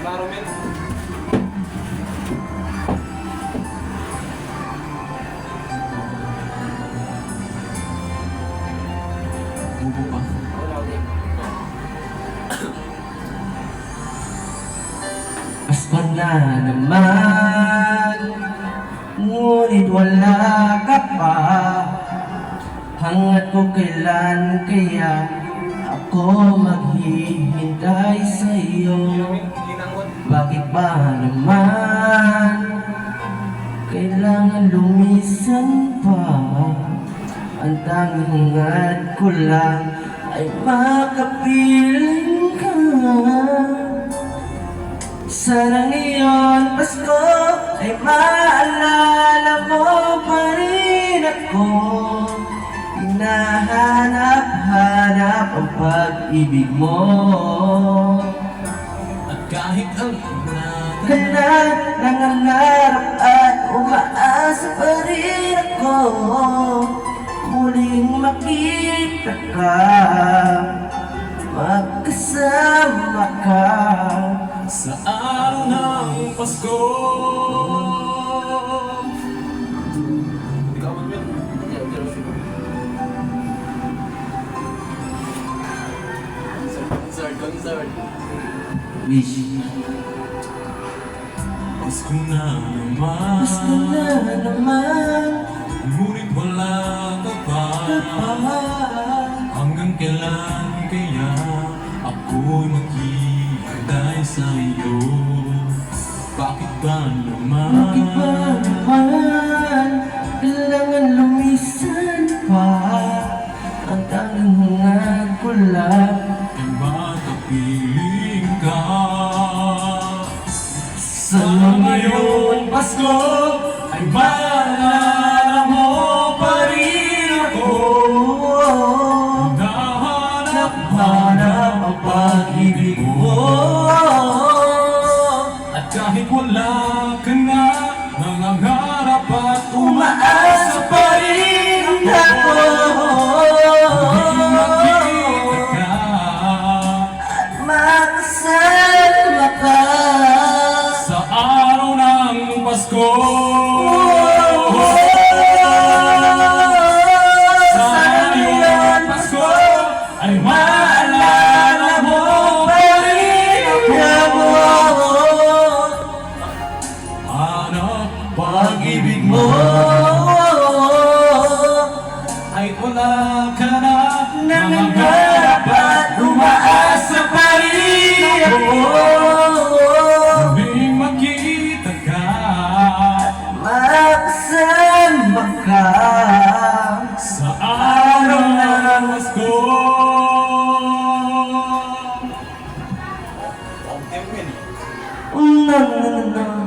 Klaro, men. Bubo pa. Wala, ulit. Pasko na naman, ngunit wala ka pa. Hangat ko kailan kaya ako maghihintay sa iyo. Ginangon. Bakit ba naman kailangan lumisan pa? Ang tanging hangad ko lang ay makapiling ka. Sana ngayon Pasko ay maalala mo pa rin ako. Hinahanap-hanap ang pag-ibig mo. At kahit ang Ka na nangangarap at umaasa pa rin ako. Muling makita ka, magkasama ka. sa araw ng Pasko. Ikaw man, men. Concert. Wish. Pasko na naman. Pasko na naman, Ngunit wala ka pa. Hanggang kailan kaya ako'y maghihintay sa iyo? Bakit ba naman? bakit ba naman kailangan lumisan pa? Ang tanging hangad ko lang Ay makapiling ka. sa Ngayon Pasko ay maalala mo pa rin ako. Hanap ang pag-ibig mo. At kahit wala ka na, nangangarap at Umaasa pa rin ako. makikita ka. At makasama ka. Sa araw ng Pasko. Sa ngayon Pasko ay maalala mo pa rin ako. Hanap Pag-ibig mo. kahit wala ka na, Nangangarap at umaasa pa rin ako. muling makita ka. Makasama ka. Sa araw ng Pasko. Na na na na.